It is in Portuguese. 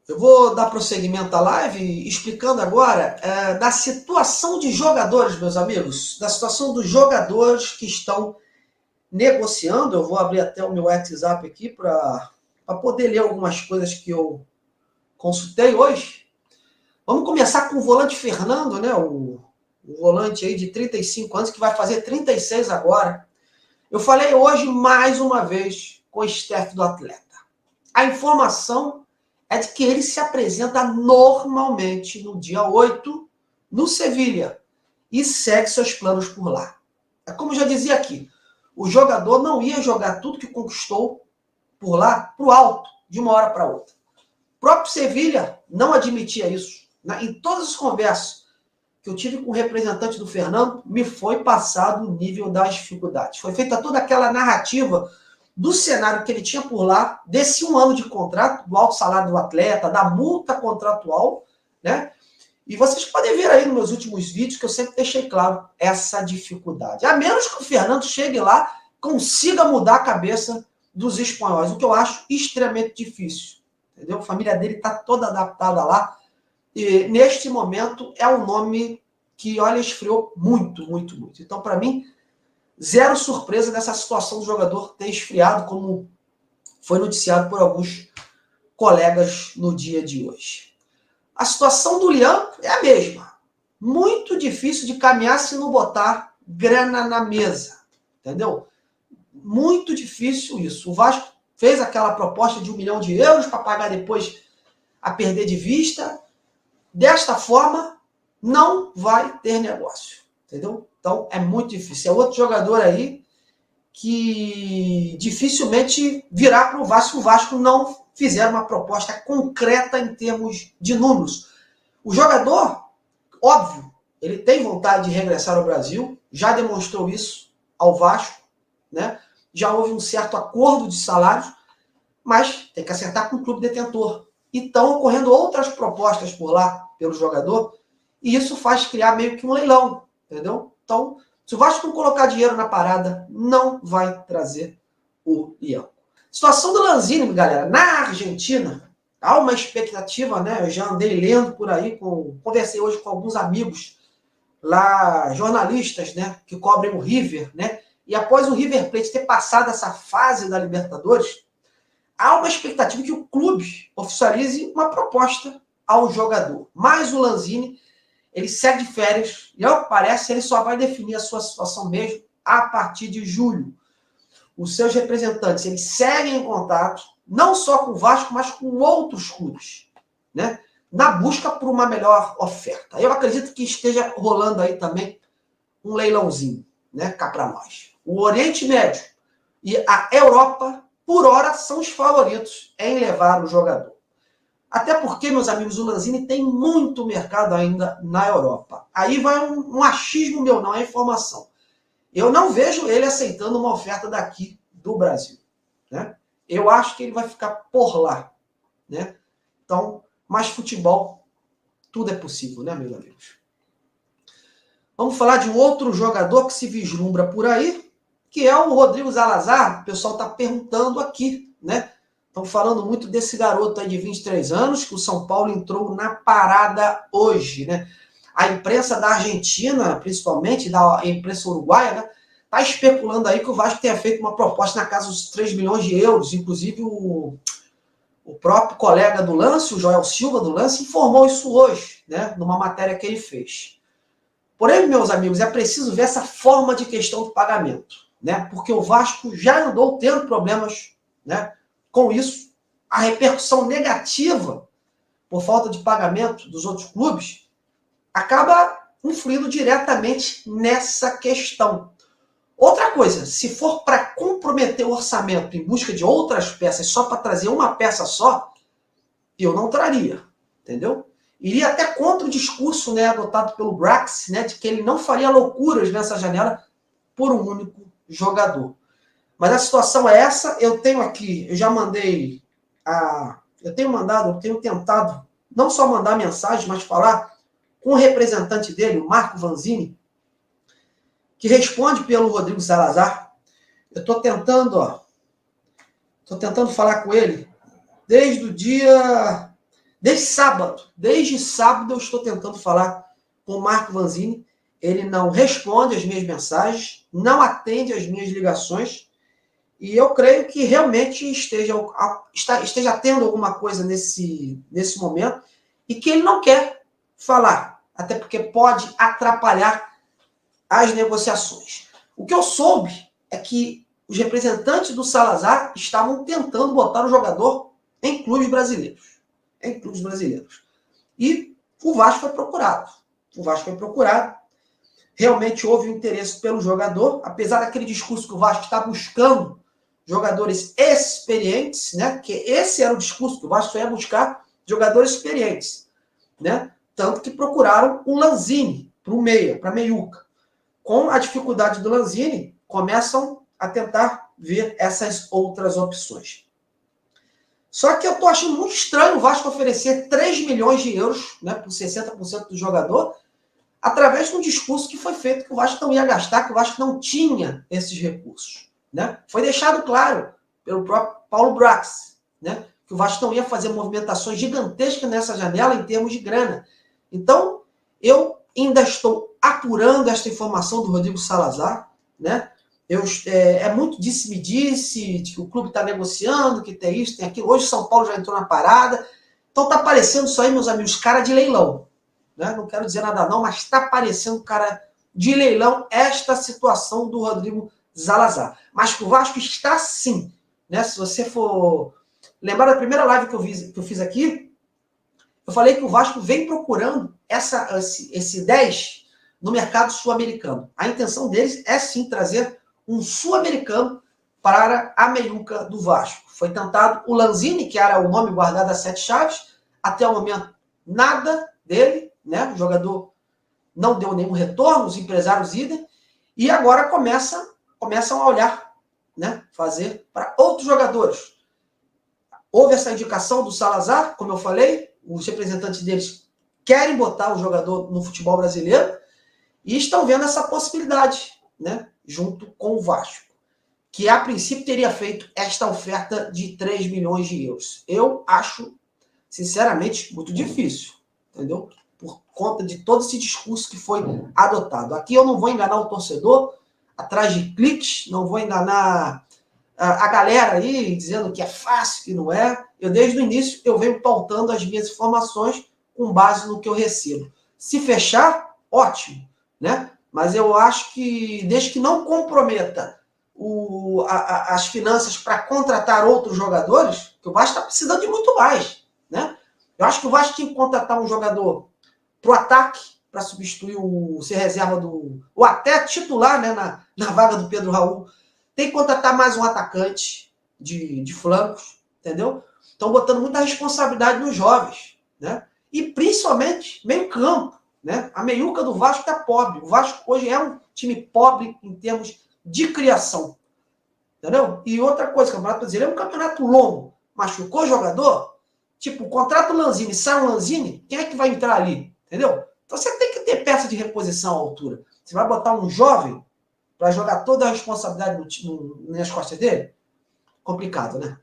Eu vou dar prosseguimento à live explicando agora da situação de jogadores, meus amigos, da situação dos jogadores que estão negociando. Eu vou abrir até o meu WhatsApp aqui para poder ler algumas coisas que eu consultei hoje. Vamos começar com o volante Fernando, né? O volante aí de 35 anos, que vai fazer 36 agora. Eu falei hoje mais uma vez com o staff do atleta. A informação é de que ele se apresenta normalmente no dia 8 no Sevilha e segue seus planos por lá. É como eu já dizia aqui, o jogador não ia jogar tudo que conquistou por lá para o alto, de uma hora para outra. O próprio Sevilha não admitia isso. Em todas as conversas que eu tive com o representante do Fernando, me foi passado o nível das dificuldades. Foi feita toda aquela narrativa do cenário que ele tinha por lá, desse 1 ano de contrato, do alto salário do atleta, da multa contratual, né? E vocês podem ver aí nos meus últimos vídeos que eu sempre deixei claro essa dificuldade. A menos que o Fernando chegue lá, consiga mudar a cabeça dos espanhóis, o que eu acho extremamente difícil. Entendeu? A família dele está toda adaptada lá. E neste momento é um nome que, olha, esfriou muito, muito, muito. Então, para mim, zero surpresa dessa situação do jogador ter esfriado, como foi noticiado por alguns colegas no dia de hoje. A situação do Lian é a mesma. Muito difícil de caminhar se não botar grana na mesa. Entendeu? Muito difícil isso. O Vasco fez aquela proposta de 1 milhão de euros para pagar depois a perder de vista. Desta forma, não vai ter negócio. Entendeu? Então, é muito difícil. É outro jogador aí que dificilmente virá para o Vasco se o Vasco não fizer uma proposta concreta em termos de números. O jogador, óbvio, ele tem vontade de regressar ao Brasil, já demonstrou isso ao Vasco, né? Já houve um certo acordo de salários, mas tem que acertar com o clube detentor. E estão ocorrendo outras propostas por lá, pelo jogador, e isso faz criar meio que um leilão, entendeu? Então, se o Vasco não colocar dinheiro na parada, não vai trazer o Leão. Situação do Lanzini, galera, na Argentina, há uma expectativa, né? Eu já andei lendo por aí, conversei hoje com alguns amigos lá, jornalistas, né, que cobrem o River, né? E após o River Plate ter passado essa fase da Libertadores, há uma expectativa que o clube oficialize uma proposta ao jogador. Mas o Lanzini, ele segue de férias e, ao que parece, ele só vai definir a sua situação mesmo a partir de julho. Os seus representantes, eles seguem em contato, não só com o Vasco, mas com outros clubes, né? Na busca por uma melhor oferta. Eu acredito que esteja rolando aí também um leilãozinho, né, cá para nós. O Oriente Médio e a Europa, por hora, são os favoritos em levar o jogador. Até porque, meus amigos, o Lanzini tem muito mercado ainda na Europa. Aí vai um achismo meu, não é informação. Eu não vejo ele aceitando uma oferta daqui do Brasil, né? Eu acho que ele vai ficar por lá, né? Então, mais futebol, tudo é possível, né, meus amigos? Vamos falar de um outro jogador que se vislumbra por aí, que é o Rodrigo Zalazar. O pessoal está perguntando aqui, né? Estão falando muito desse garoto aí de 23 anos, que o São Paulo entrou na parada hoje, né? A imprensa da Argentina, principalmente, da imprensa uruguaia, né, está especulando aí que o Vasco tenha feito uma proposta na casa dos 3 milhões de euros. Inclusive, o próprio colega do Lance, o Joel Silva do Lance, informou isso hoje, né, numa matéria que ele fez. Porém, meus amigos, é preciso ver essa forma de questão de pagamento, né? Porque o Vasco já andou tendo problemas, né, com isso. A repercussão negativa por falta de pagamento dos outros clubes acaba influindo diretamente nessa questão. Outra coisa, se for para comprometer o orçamento em busca de outras peças só para trazer uma peça só, eu não traria, entendeu? Iria até contra o discurso, né, adotado pelo Brax, né, de que ele não faria loucuras nessa janela por um único jogador. Mas a situação é essa. Eu tenho aqui, eu já mandei, eu tenho tentado não só mandar mensagem, mas falar com o representante dele, o Marco Vanzini, que responde pelo Rodrigo Salazar. Eu estou tentando falar com ele desde o dia Desde sábado eu estou tentando falar com o Marco Vanzini. Ele não responde às minhas mensagens, não atende às minhas ligações, e eu creio que realmente esteja tendo alguma coisa nesse momento, e que ele não quer falar, até porque pode atrapalhar as negociações. O que eu soube é que os representantes do Salazar estavam tentando botar o jogador em clubes brasileiros. E o Vasco foi procurado. Realmente houve um interesse pelo jogador, apesar daquele discurso que o Vasco está buscando jogadores experientes, né? Que esse era o discurso que o Vasco ia buscar jogadores experientes, né? Tanto que procuraram o Lanzini para o meia, para a meiuca. Com a dificuldade do Lanzini, começam a tentar ver essas outras opções. Só que eu estou achando muito estranho o Vasco oferecer 3 milhões de euros, né, por 60% do jogador, através de um discurso que foi feito que o Vasco não ia gastar, que o Vasco não tinha esses recursos. Né? Foi deixado claro pelo próprio Paulo Brax, né, que o Vasco não ia fazer movimentações gigantescas nessa janela em termos de grana. Então, eu ainda estou apurando esta informação do Rodrigo Salazar, né? É muito disse-me-disse, de que o clube está negociando, que tem isso, tem aquilo. Hoje São Paulo já entrou na parada. Então está parecendo isso aí, meus amigos, cara de leilão. Né? Não quero dizer nada não, mas está parecendo cara de leilão esta situação do Rodrigo Salazar. Mas que o Vasco está sim. Né? Se você for lembrar da primeira live que eu fiz aqui, eu falei que o Vasco vem procurando esse 10 no mercado sul-americano. A intenção deles é sim trazer um sul-americano para a meiuca do Vasco. Foi tentado o Lanzini, que era o nome guardado a 7 chaves, até o momento nada dele, né? O jogador não deu nenhum retorno, os empresários idem, e agora começam a olhar, né? Fazer para outros jogadores. Houve essa indicação do Salazar, como eu falei, os representantes deles querem botar o jogador no futebol brasileiro e estão vendo essa possibilidade, né? Junto com o Vasco, que a princípio teria feito esta oferta de 3 milhões de euros. Eu acho, sinceramente, muito difícil, entendeu? Por conta de todo esse discurso que foi adotado. Aqui eu não vou enganar o torcedor, atrás de cliques, não vou enganar a galera aí, dizendo que é fácil, que não é. Eu, desde o início, eu venho pautando as minhas informações com base no que eu recebo. Se fechar, ótimo, né? Mas eu acho que, desde que não comprometa as finanças para contratar outros jogadores, que o Vasco está precisando de muito mais, né? Eu acho que o Vasco tinha que contratar um jogador para o ataque, para substituir ser reserva ou até titular, né, na vaga do Pedro Raul. Tem que contratar mais um atacante de flancos, entendeu? Estão botando muita responsabilidade nos jovens, né? E principalmente meio campo, né? A meiuca do Vasco está pobre. O Vasco hoje é um time pobre em termos de criação, entendeu? E outra coisa, o Campeonato Brasileiro é um campeonato longo. Machucou o jogador, tipo, contrata o Lanzini, sai o Lanzini, quem é que vai entrar ali? Entendeu? Então você tem que ter peça de reposição à altura. Você vai botar um jovem para jogar toda a responsabilidade nas costas dele? Complicado, né?